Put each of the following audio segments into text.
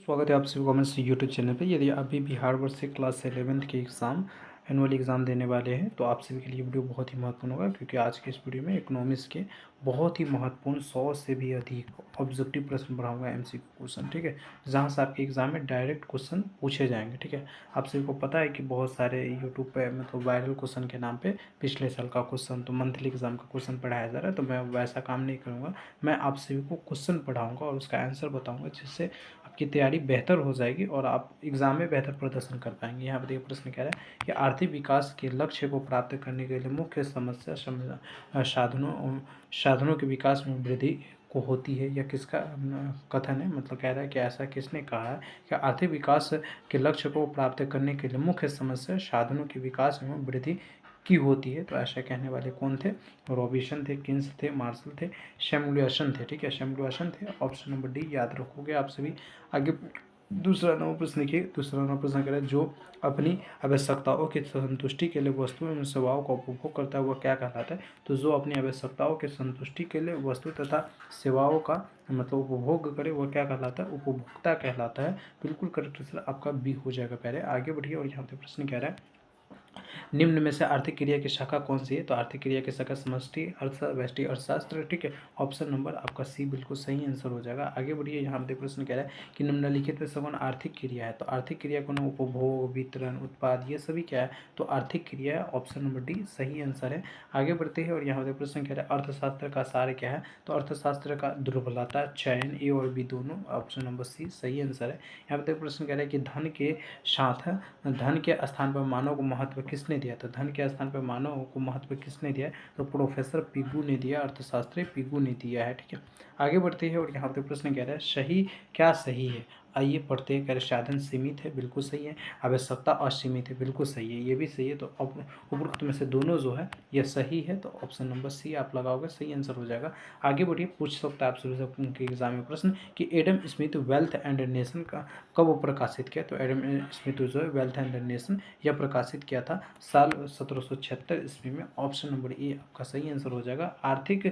स्वागत है आप सभी कॉमर्स यूट्यूब चैनल पे। यदि अभी बिहार बोर्ड से क्लास 11th के एनुअल एग्ज़ाम देने वाले हैं तो आप सभी के लिए वीडियो बहुत ही महत्वपूर्ण होगा, क्योंकि आज के इस वीडियो में इकोनॉमिक्स के बहुत ही महत्वपूर्ण 100 से भी अधिक ऑब्जेक्टिव प्रश्न पढ़ाऊंगा, एमसीक्यू क्वेश्चन। ठीक है, जहाँ से आपके एग्जाम में डायरेक्ट क्वेश्चन पूछे जाएंगे। ठीक है, आप सभी को पता है कि बहुत सारे यूट्यूब पे मतलब वायरल क्वेश्चन के नाम पे पिछले साल का क्वेश्चन तो मंथली एग्जाम का क्वेश्चन पढ़ाया जा रहा है, तो मैं वैसा काम नहीं करूँगा। मैं आप सभी को क्वेश्चन पढ़ाऊँगा और उसका आंसर बताऊँगा, जिससे आपकी तैयारी बेहतर हो जाएगी और आप एग्ज़ाम में बेहतर प्रदर्शन कर पाएंगे। यहाँ पर देखिए प्रश्न कह रहा है कि आर्थिक विकास के लक्ष्य को प्राप्त करने के लिए मुख्य समस्या साधनों के विकास में वृद्धि को होती है। यह किसका कथन है? मतलब कह रहा है कि ऐसा किसने कहा है कि आर्थिक विकास के लक्ष्य को प्राप्त करने के लिए मुख्य समस्या साधनों के विकास में वृद्धि की होती है। तो ऐसा कहने वाले कौन थे? रॉबिन्सन थे, किन्स थे, मार्शल थे, सैमुएल्सन थे। ठीक है, सैमुएल्सन थे। ऑप्शन नंबर डी याद रखोगे आप सभी। आगे दूसरा नंबर प्रश्न देखिए। दूसरा नंबर प्रश्न कह रहा है जो अपनी आवश्यकताओं की संतुष्टि के लिए वस्तुओं एवं सेवाओं का उपभोग करता है वह क्या कहलाता है? तो जो अपनी आवश्यकताओं की संतुष्टि के लिए वस्तु तथा सेवाओं का मतलब उपभोग करे वह क्या कहलाता है? उपभोक्ता कहलाता है। बिल्कुल करेक्ट आंसर आपका बी हो जाएगा। पहले आगे बढ़िए और यहाँ पे प्रश्न कह रहा है निम्न में से आर्थिक क्रिया की शाखा कौन सी है? तो आर्थिक क्रिया की शाखा समष्टि व्यष्टि अर्थशास्त्र। ठीक है, ऑप्शन नंबर आपका सी बिल्कुल सही आंसर हो जाएगा। आगे बढ़िए, यहाँ पे प्रश्न कह रहा है कि निम्नलिखित में से कौन आर्थिक क्रिया है? तो आर्थिक क्रिया कौन? उपभोग, वितरण, उत्पाद, ये सभी क्या है? तो आर्थिक क्रिया है। ऑप्शन नंबर डी सही आंसर है। आगे बढ़ते हैं और यहाँ पे प्रश्न कह रहा है अर्थशास्त्र का सार क्या है? तो अर्थशास्त्र का दुर्बलता, चयन, ए और बी दोनों। ऑप्शन नंबर सी सही आंसर है। यहाँ पे प्रश्न कह रहा है कि धन के स्थान पर मानव को महत्व किसने दिया? तो धन के स्थान पर मानव को महत्व किसने दिया? तो प्रोफेसर पिगू ने दिया, अर्थशास्त्री पिगू ने दिया है। ठीक है, आगे बढ़ते हैं और यहाँ पे प्रश्न कह रहा है सही क्या सही है? आइए पढ़ते हैं। कह रहे साधन सीमित है, बिल्कुल सही है। आवश्यकता असीमित है, बिल्कुल सही है, ये भी सही है। तो अब उपरोक्त में से दोनों जो है यह सही है, तो ऑप्शन नंबर सी आप लगाओगे, सही आंसर हो जाएगा। आगे बढ़िए, पूछ सकता है आप सभी से एग्जाम में प्रश्न कि Adam Smith wealth and nation का कब प्रकाशित किया? तो एडम स्मिथ जो है वेल्थ एंड नेशन यह प्रकाशित किया था साल 1776 ईस्वी में। ऑप्शन नंबर ए आपका सही आंसर हो जाएगा। आर्थिक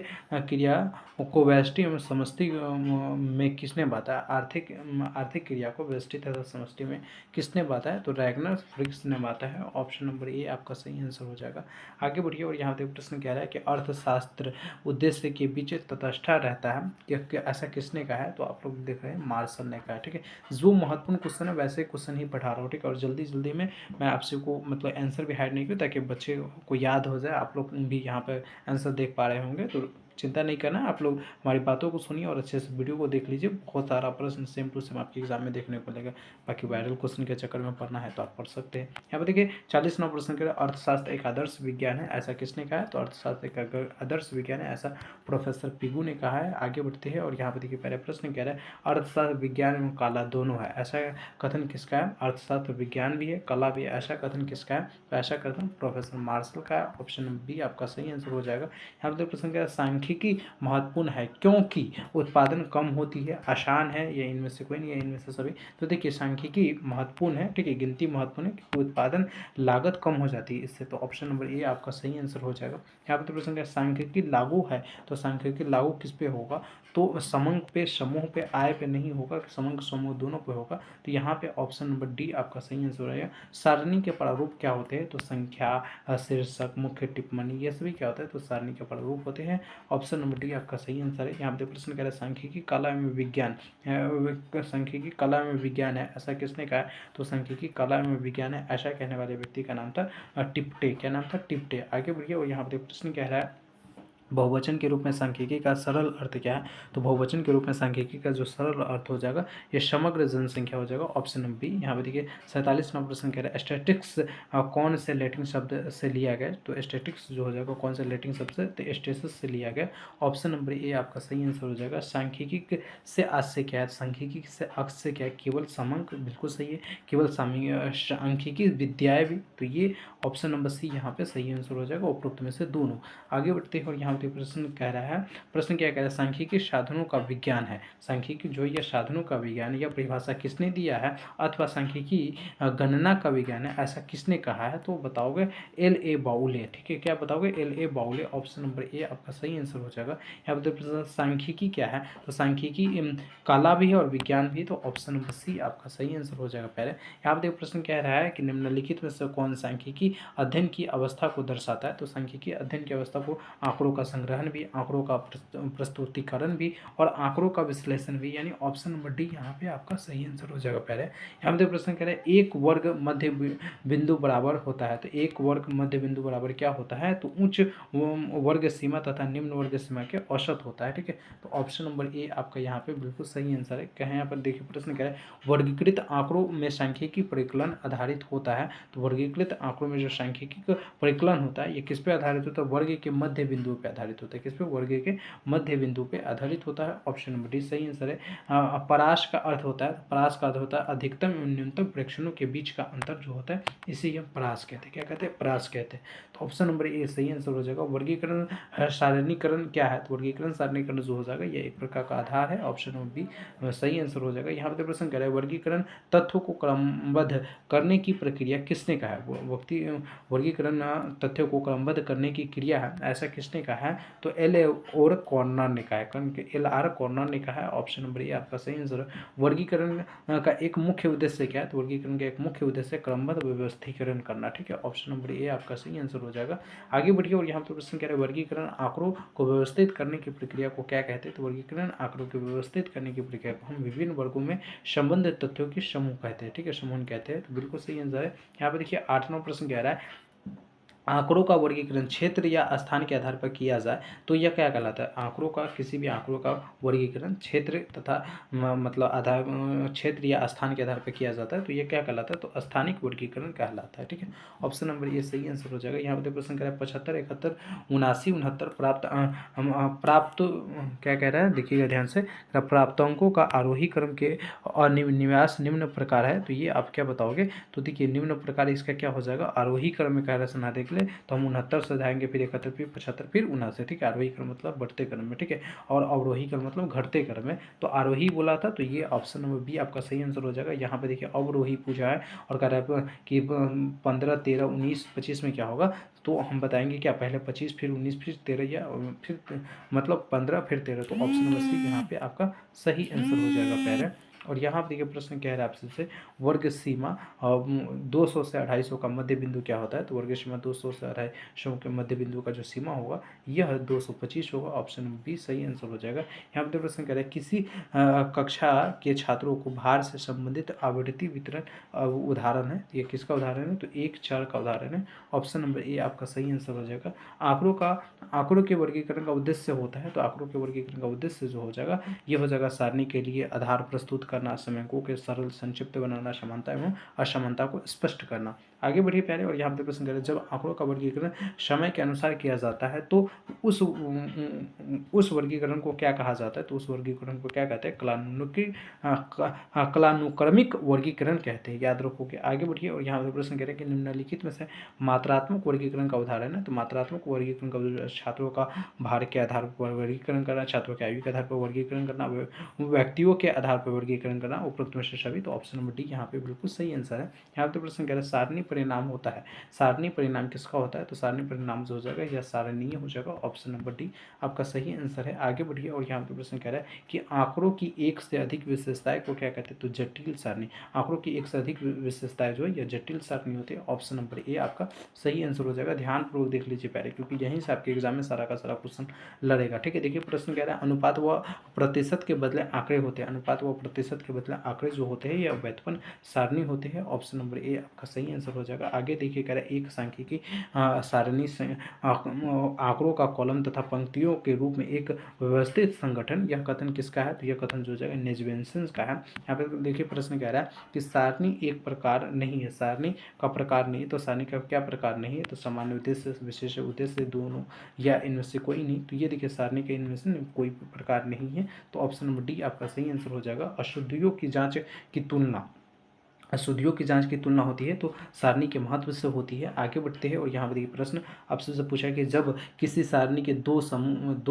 क्रिया को व्यष्टि एवं समष्टि में किसने बताया? आर्थिक क्रिया को व्यष्टि तथा समष्टि में किसने बताया? तो रैगनर फ्रिक्स ने बताया है। ऑप्शन नंबर ए आपका सही आंसर हो जाएगा। आगे बढ़िए और यहाँ पे प्रश्न कह रहा है कि अर्थशास्त्र उद्देश्य के बीच तटस्थ रहता है, यह ऐसा किसने कहा है? तो आप लोग देख रहे हैं मार्शल ने कहा है। ठीक है, जो महत्वपूर्ण क्वेश्चन है वैसे क्वेश्चन ही पढ़ा रहा हूँ। ठीक है, और जल्दी जल्दी में मैं आपसे को मतलब आंसर भी हाइड नहीं किया ताकि बच्चे को याद हो जाए। आप लोग भी यहाँ पर आंसर देख पा रहे होंगे, तो चिंता नहीं करना, आप लोग हमारी बातों को सुनिए और अच्छे से वीडियो को देख लीजिए। बहुत सारा प्रश्न सेम टू सेम आपके एग्जाम में देखने को मिलेगा। बाकी वायरल क्वेश्चन के चक्कर में पढ़ना है तो आप पढ़ सकते हैं। यहाँ पर देखिए 40वां प्रश्न के अर्थशास्त्र एक आदर्श विज्ञान है, ऐसा किसने कहा है? तो अर्थशास्त्र एक आदर्श विज्ञान है, ऐसा प्रोफेसर पिगू ने कहा है। आगे बढ़ते हैं और यहाँ पर देखिए पहले प्रश्न कह रहा है अर्थशास्त्र विज्ञान एवं कला दोनों है, ऐसा कथन किसका है? अर्थशास्त्र विज्ञान भी है, कला भी है, ऐसा कथन किसका है? तो ऐसा कथन प्रोफेसर मार्शल का है। ऑप्शन बी आपका सही आंसर हो जाएगा। यहाँ पर प्रश्न क्या? सांख्यिकी महत्वपूर्ण है क्योंकि उत्पादन कम होती है, आसान है, या इनमें से कोई नहीं है, इनमें से सभी। तो देखिए सांख्यिकी महत्वपूर्ण है, ठीक है, गिनती महत्वपूर्ण है क्योंकि उत्पादन लागत कम हो जाती है इससे। तो ऑप्शन नंबर ए आपका सही आंसर हो जाएगा। यहाँ पर प्रश्न क्या? सांख्यिकी लागू है, तो सांख्यिकी लागू किस पे होगा? तो समंक पे, समूह पे, आय पे नहीं होगा, समंक समूह दोनों पे होगा। तो यहाँ पे ऑप्शन नंबर डी आपका सही आंसर रहेगा। सारणी के प्रारूप क्या होते हैं? तो संख्या, शीर्षक, मुख्य टिप्पणी, ये सभी क्या होता है? तो सारणी के प्रारूप होते हैं। ऑप्शन नंबर डी आपका सही आंसर है। यहाँ पे प्रश्न कह रहा है सांख्यिकी कला में विज्ञान, सांख्यिकी कला में विज्ञान है, ऐसा किसने कहा है? तो सांख्यिकी कला में विज्ञान है, ऐसा कहने वाले व्यक्ति का नाम था टिप्टे। क्या नाम था? टिप्टे। आगे बढ़िए और यहाँ पे प्रश्न कह रहा है बहुवचन के रूप में सांख्यिकी का सरल अर्थ क्या है? तो बहुवचन के रूप में सांख्यिकी का जो सरल अर्थ हो जाएगा ये समग्र जनसंख्या हो जाएगा। Option number B. यहाँ पे देखिए 47वां प्रश्न कह रहा है स्टैटिक्स कौन से लैटिन शब्द से लिया गया? तो स्टैटिक्स जो हो जाएगा कौन से लैटिन शब्द से? तो स्टेसिस से लिया गया। ऑप्शन नंबर ए आपका सही आंसर हो जाएगा। सांख्यिकी से आज से क्या है? सांख्यिकी से अक्ष से क्या है? केवल समंक, बिल्कुल सही है। केवल सांख्यिकी विद्याएं भी, तो ये ऑप्शन नंबर सी यहाँ पे सही आंसर हो जाएगा उपरोक्त में से दोनों। आगे बढ़ते हैं और यहाँ यहाँ पे प्रश्न कह रहा है, प्रश्न क्या कह रहा है, सांख्यिकी साधनों का विज्ञान है। सांख्यिकी जो ये साधनों का विज्ञान, यह परिभाषा किसने दिया है, अथवा सांख्यिकी गणना का विज्ञान है, ऐसा किसने कहा है, तो बताओगे एल ए बाउले। ठीक है, क्या बताओगे, एल ए बाउले। ऑप्शन नंबर ए आपका सही आंसर हो जाएगा। यहाँ पर सांख्यिकी क्या है, तो सांख्यिकी कला भी है और विज्ञान भी, तो ऑप्शन नंबर सी आपका सही आंसर हो जाएगा पहले। यहाँ पर देखो प्रश्न कह रहा है कि निम्नलिखित में से कौन सांख्यिकी अध्ययन की अवस्था को दर्शाता है, तो सांख्यिकी अध्ययन की अवस्था को आंकड़ों का संग्रहण भी, आंकड़ों का प्रस्तुतिकरण भी और आंकड़ों का विश्लेषण भी, यानी ऑप्शन नंबर डी यहाँ पे आपका सही आंसर हो जाएगा पहले। यहाँ पे प्रश्न कह रहे हैं एक वर्ग मध्य बिंदु बराबर होता है, तो एक वर्ग मध्य बिंदु बराबर क्या होता है, तो उच्च वर्ग सीमा तथा निम्न वर्ग सीमा के औसत होता है। ठीक है, तो ऑप्शन नंबर ए आपका यहाँ पे बिल्कुल सही आंसर है। कहें यहाँ पर देखिए प्रश्न कह रहे हैं वर्गीकृत आंकड़ों में सांख्यिकी परिकलन आधारित होता है, तो वर्गीकृत आंकड़ों में जो सांख्यिकी परिकलन होता है ये किस पे आधारित होता है, वर्ग के मध्य बिंदु पे आधारित होता है। किस पे, वर्ग के मध्य बिंदु पे आधारित होता है। ऑप्शन नंबर डी सही आंसर है। परास का अर्थ होता है, परास का अर्थ होता है अधिकतम एवं न्यूनतम प्रेक्षणों के बीच का अंतर जो होता है, इसे हम परास कहते हैं। क्या कहते हैं, परास कहते हैं। तो ऑप्शन नंबर ए सही आंसर हो जाएगा। वर्गीकरण सारणीकरण क्या है, तो वर्गीकरण सारणीकरण जो हो जाएगा ये एक प्रकार का आधार है। ऑप्शन नंबर बी सही आंसर हो जाएगा। यहाँ पर प्रश्न कह रहा है वर्गीकरण तथ्यों को क्रमबद्ध करने की प्रक्रिया किसने कहा है, वर्गीकरण तथ्यों को क्रमबद्ध करने की क्रिया है, ऐसा किसने कहा है, तो एल और कॉर्नर ने कहा है, एल आर कॉर्नर ने कहा है। ऑप्शन नंबर ए आपका सही आंसर है। वर्गीकरण का एक मुख्य उद्देश्य क्या है, तो वर्गीकरण का एक मुख्य उद्देश्य क्रमबद्ध व्यवस्थीकरण करना। ठीक है, ऑप्शन नंबर ए आपका सही आंसर हो जाएगा। आगे बढ़िए और यहाँ पर प्रश्न कह रहे हैं वर्गीकरण आंकड़ों को व्यवस्थित करने की प्रक्रिया को क्या कहते हैं, तो वर्गीकरण आंकड़ों को व्यवस्थित करने की प्रक्रिया को हम विभिन्न वर्गों में संबंधित तथ्यों के समूह कहते हैं। ठीक है, समूह कहते हैं, तो बिल्कुल सही आंसर है। यहाँ पे देखिए 8वां प्रश्न कह रहा है आंकड़ों का वर्गीकरण क्षेत्र या स्थान के आधार पर किया जाए तो यह क्या कहलाता है, आंकड़ों का, किसी भी आंकड़ों का वर्गीकरण क्षेत्र तथा मतलब आधार क्षेत्र या स्थान के आधार पर किया जाता है तो यह क्या कहलाता है, तो स्थानिक वर्गीकरण कहलाता है। ठीक है, ऑप्शन नंबर ये सही आंसर हो जाएगा। यहाँ पर प्रश्न कह रहा है 75, 71, 79, 69 प्राप्त क्या कह रहा है, देखिएगा ध्यान से, प्राप्तांकों का आरोही क्रम के और निवास निम्न प्रकार है, तो ये आप क्या बताओगे, तो देखिए निम्न प्रकार इसका क्या हो जाएगा, आरोही क्रम में कह रहा है सुना तो हम 69 से जाएंगे, फिर 71, फिर 75, फिर 79। ठीक है, आरोही क्रम मतलब बढ़ते क्रम में। ठीक है, और अवरोही क्रम मतलब घटते क्रम में, तो आरोही बोला था तो ये ऑप्शन नंबर बी आपका सही आंसर हो जाएगा। यहाँ पे देखिए अवरोही पूछा है और कह रहा है कि 15, 13, 19, 25 में क्या होगा, तो हम बताएंगे क्या, पहले 25, फिर 19, फिर 13, या फिर मतलब 15, फिर 13, तो ऑप्शन नंबर सी यहाँ पे आपका सही आंसर हो जाएगा पहले। और यहाँ पर देखिए प्रश्न क्या है आपसे से वर्ग सीमा 200 से 250 का मध्य बिंदु क्या होता है, तो वर्ग सीमा 200 से 250 के मध्य बिंदु का जो सीमा होगा यह 225 होगा। ऑप्शन बी सही आंसर हो जाएगा। यहाँ पर प्रश्न कह रहा है किसी कक्षा के छात्रों को भार से संबंधित आवृत्ति वितरण उदाहरण है, ये किसका उदाहरण है, तो 1, 4 का उदाहरण है। ऑप्शन नंबर ए आपका सही आंसर हो जाएगा। आंकड़ों के वर्गीकरण का उद्देश्य होता है, तो आंकड़ों के वर्गीकरण का उद्देश्य जो हो जाएगा ये हो जाएगा सारणी के लिए आधार प्रस्तुत करना, समयांकों के सरल संक्षिप्त बनाना, समानता एवं असमानता को स्पष्ट करना। आगे बढ़िए प्यारे, और यहाँ पे प्रश्न करें जब आंकड़ों का वर्गीकरण समय के अनुसार किया जाता है तो उस वर्गीकरण को क्या कहा जाता है, तो उस वर्गीकरण को क्या कहते हैं, कलानुक्रमिक वर्गीकरण कहते हैं, याद रखोगे। आगे बढ़िए और यहाँ पे प्रश्न करें कि निम्नलिखित में से मात्रात्मक वर्गीकरण का उदाहरण है, तो मात्रात्मक वर्गीकरण का छात्रों का भार के आधार पर वर्गीकरण करना, छात्रों के आयु के आधार पर वर्गीकरण करना, व्यक्तियों के आधार पर वर्गीकरण करना, उपरोक्त में से सभी, तो ऑप्शन नंबर डी यहाँ पे बिल्कुल सही आंसर है। यहाँ पे प्रश्न कह रहा है सारणी परिणाम होता है, सारणी परिणाम किसका होता है, तो सारणी परिणाम जो हो जाएगा यह सारणीय हो जाएगा। ऑप्शन नंबर डी आपका सही आंसर है। आगे बढ़िए और यहाँ पे प्रश्न कह रहा है कि आंकड़ों की एक से अधिक विशेषताएं को क्या कहते हैं, तो जटिल सारणी। आंकड़ों की एक से अधिक विशेषताएं जो है यह जटिल सारणी होती है। ऑप्शन नंबर ए आपका सही आंसर हो जाएगा। ध्यानपूर्वक देख लीजिए पहले, क्योंकि यहीं से आपके एग्जाम में सारा का सारा क्वेश्चन लड़ेगा। ठीक है, देखिए प्रश्न कह रहा है अनुपात व प्रतिशत के बदले आंकड़े होते हैं, अनुपात व प्रतिशत के बदले आंकड़े जो होते हैं यह व्युत्पन्न सारणी होते हैं। ऑप्शन नंबर ए आपका सही आंसर हो जाएगा। आगे देखिए कह रहा है एक सांख्यिकी सारणी आंकड़ों का कॉलम तथा पंक्तियों के रूप में एक व्यवस्थित संगठन, यह कथन किसका है, तो यह कथन जो हो जाएगा नेजवेंसन का है। यहाँ पे देखिए प्रश्न कह रहा है कि सारणी एक प्रकार नहीं है, सारणी का प्रकार नहीं, तो सारणी का क्या प्रकार नहीं है, तो सामान्य उद्देश्य, विशेष उद्देश्य, दोनों या इनमें से कोई नहीं, तो ये देखिए सारणी के इनमें से कोई प्रकार नहीं है, तो ऑप्शन नंबर डी आपका सही आंसर हो जाएगा। अशुद्धियों की जांच की तुलना अशुद्धियों की जांच की तुलना होती है तो सारणी के महत्व से होती है। आगे बढ़ते हैं और यहाँ पर देखिए प्रश्न आपसे से पूछा कि जब किसी सारणी के दो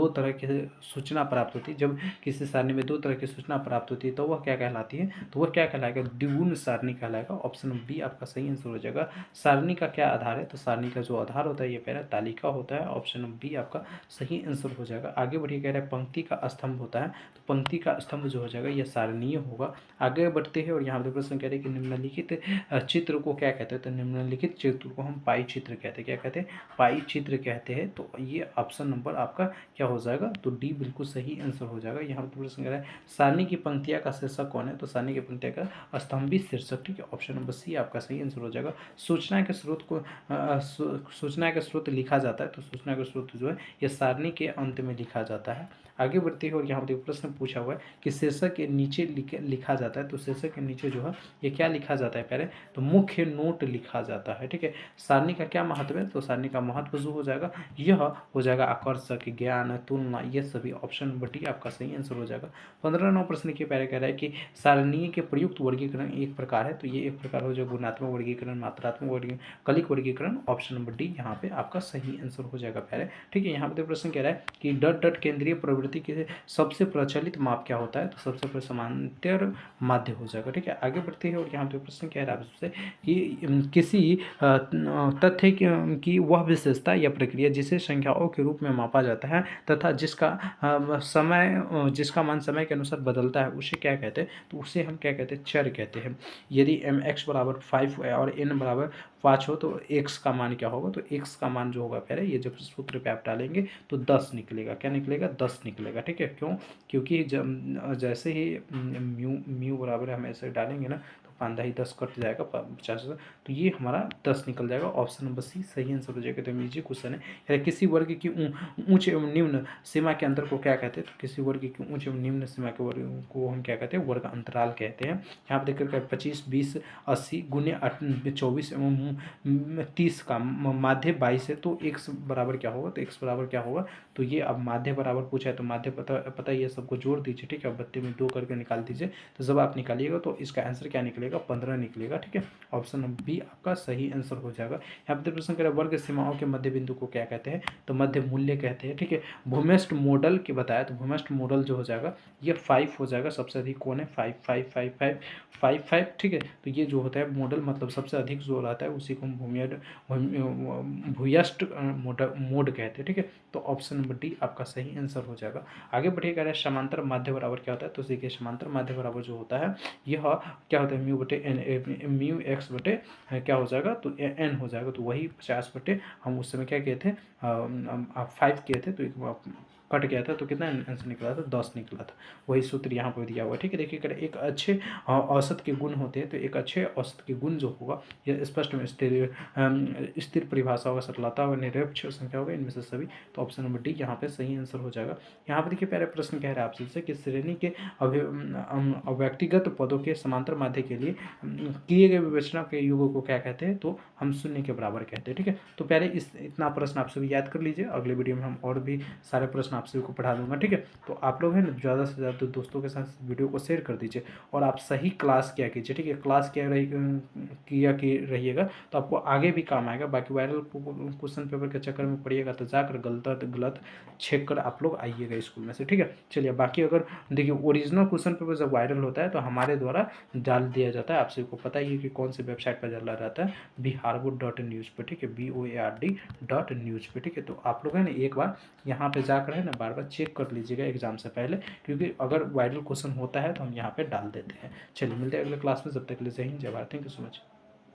तरह की सूचना प्राप्त होती है, जब किसी सारणी में दो तरह की सूचना प्राप्त होती है तो वह क्या कहलाती है, तो वह क्या कहलाएगा, द्विगुण सारणी कहलाएगा। ऑप्शन बी आपका सही आंसर हो जाएगा। सारणी का क्या आधार है, तो सारणी का जो आधार होता है ये पहला तालिका होता है। ऑप्शन बी आपका सही आंसर हो जाएगा। आगे बढ़िए कह रहे हैं पंक्ति का स्तंभ होता है, तो पंक्ति का स्तंभ जो हो जाएगा यह सारणीय होगा। आगे बढ़ते हैं और यहाँ पर प्रश्न कह रहे हैं कि निम्नलिखित चित्र को क्या कहते हैं, तो निम्नलिखित चित्र को हम पाई चित्र कहते हैं। क्या कहते हैं, पाई चित्र कहते हैं। तो ये ऑप्शन नंबर आपका क्या हो जाएगा, तो डी बिल्कुल सही आंसर हो जाएगा। यहाँ पर प्रश्न कह रहा है सारणी की पंक्तियाँ का शीर्षक कौन है, तो सारणी की पंक्तियाँ का स्तंभी शीर्षक, ठीक है। ऑप्शन नंबर सी आपका सही आंसर हो जाएगा। सूचना के स्रोत को सूचना के स्रोत लिखा जाता है, तो सूचना का स्रोत जो है यह सारणी के अंत में लिखा जाता है। आगे बढ़ते हैं और यहाँ पर प्रश्न पूछा हुआ है कि शीर्षक के नीचे लिखा जाता है, तो शीर्षक के नीचे जो है ये क्या लिखा जाता है, पहले तो मुख्य नोट लिखा जाता है, ठीक है। सारणी का क्या महत्व है, तो सारणी का महत्व जो हो जाएगा यह हो जाएगा आकर्षक, ज्ञान, तुलना, ये सभी। ऑप्शन नंबर डी आपका सही आंसर हो जाएगा। 15 प्रश्न के पहले कह रहा है कि सारणीय के प्रयुक्त वर्गीकरण एक प्रकार है, तो ये एक प्रकार हो जाएगा गुणात्मक वर्गीकरण, मात्रात्मक वर्गीकरण, कलिक वर्गीकरण। ऑप्शन नंबर डी यहाँ पे आपका सही आंसर हो जाएगा पहले, ठीक है। यहाँ पे प्रश्न कह रहा है कि डट केंद्रीय प्रवृत्ति के सबसे प्रचलित माप क्या होता है, तो सबसे समांतर माध्य हो जाएगा, ठीक है। आगे बढ़ते हैं और यहाँ पे प्रश्न कह रहा है आपसे कि किसी तथ्य की वह विशेषता या प्रक्रिया जिसे संख्याओं के रूप में मापा जाता है तथा जिसका मान समय के अनुसार बदलता है उसे क्या कहते हैं, तो उसे हम क्या कहते हैं, चर कहते हैं। यदि mx बराबर 5 और n बराबर 5 हो तो x का मान क्या होगा, तो x का मान जो होगा पहले ये जब सूत्र पे आप डालेंगे तो 10 निकलेगा। क्या निकलेगा, 10 निकलेगा, ठीक है। क्यों, क्योंकि जब जैसे ही म्यू बराबर हम ऐसे डालेंगे ना तो 5 कट जाएगा 50 से, तो ये हमारा 10 निकल जाएगा। ऑप्शन नंबर सी सही आंसर हो जाएगा। तो इजी क्वेश्चन है। किसी वर्ग की उच्च एवं निम्न सीमा के अंतर को क्या कहते हैं, तो किसी वर्ग की उच्च एवं निम्न सीमा के वर्ग को हम क्या कहते हैं, वर्ग अंतराल कहते हैं। यहाँ पर देखकर 25, 20, 80 गुने 24 एवं 30 का माध्य 22 है, तो x बराबर क्या होगा, तो x बराबर क्या होगा, तो ये अब माध्य बराबर पूछा है तो माध्य पता ये सबको जोड़ दीजिए, ठीक है। अब 32 में 2 करके निकाल दीजिए, तो जब आप निकालिएगा तो इसका आंसर क्या निकलेगा, 15 निकलेगा, ठीक है। ऑप्शन नंबर बी आपका सही आंसर हो जाएगा। यहाँ पर प्रश्न करें वर्ग सीमाओं के मध्य बिंदु को क्या कहते हैं, तो मध्य मूल्य कहते हैं, ठीक है। भूमिष्ठ मॉडल की बताया तो भूमिष्ठ मॉडल जो हो जाएगा ये 5 हो जाएगा। सबसे अधिक कौन है, 5 5 5 5 5 5, ठीक है। तो ये जो होता है मॉडल मतलब सबसे अधिक जो रहता है उसी को हम भूयष्ट मोड कहते हैं, ठीक है। तो ऑप्शन नंबर डी आपका सही आंसर हो जाएगा। आगे बढ़िए कह रहे हैं समांतर माध्य बराबर क्या होता है, तो देखिए समांतर माध्य बराबर जो होता है यह क्या होता है, म्यू बटे एन, म्यू एक्स बटे क्या हो जाएगा, तो एन हो जाएगा। तो वही 50 बटे हम उस समय क्या किए थे, 5 किए थे, तो कट गया था तो कितना आंसर निकला था, 10 निकला था। वही सूत्र यहाँ पर दिया हुआ है, ठीक है। देखिए अगर एक अच्छे औसत के गुण होते हैं तो एक अच्छे औसत के गुण जो होगा यह स्पष्ट में स्थिर परिभाषा होगा, सरलता और निरपेक्ष संख्या होगा, इनमें से सभी। तो ऑप्शन नंबर डी यहाँ पे सही आंसर हो जाएगा। यहाँ पे देखिए पहले प्रश्न कह रहा है आपसे कि श्रेणी के व्यक्तिगत पदों के समांतर माध्य के लिए किए गए विवेचना के युगों को क्या कहते हैं, तो हम शून्य के बराबर कहते हैं, ठीक है। तो पहले इतना प्रश्न आप सभी याद कर लीजिए। अगले वीडियो में हम और भी सारे प्रश्न आप सभी को पढ़ा दूंगा, ठीक है। तो आप लोग हैं ना ज़्यादा से ज़्यादा दोस्तों के साथ वीडियो को शेयर कर दीजिए और आप सही क्लास किया कीजिए, ठीक है। क्लास किया रहिएगा तो आपको आगे भी काम आएगा। बाकी वायरल क्वेश्चन पेपर के चक्कर में पढ़िएगा तो जाकर गलत चेक कर आप लोग आइएगा स्कूल में से, ठीक है। चलिए बाकी अगर देखिए ओरिजिनल क्वेश्चन पेपर जब वायरल होता है तो हमारे द्वारा डाल दिया जाता है। आप सभी को पता ही है कि कौन सी वेबसाइट पर डाला रहता है, biharboard.news पे, ठीक है, BOARD.news पे, ठीक है। तो आप लोग है ना एक बार यहाँ पे जाकर है ना बार बार चेक कर लीजिएगा एग्जाम से पहले, क्योंकि अगर वायरल क्वेश्चन होता है तो हम यहाँ पे डाल देते हैं। चलिए मिलते हैं अगले क्लास में, जब तक के लिए जय हिंद जय Bharat, thank you so much.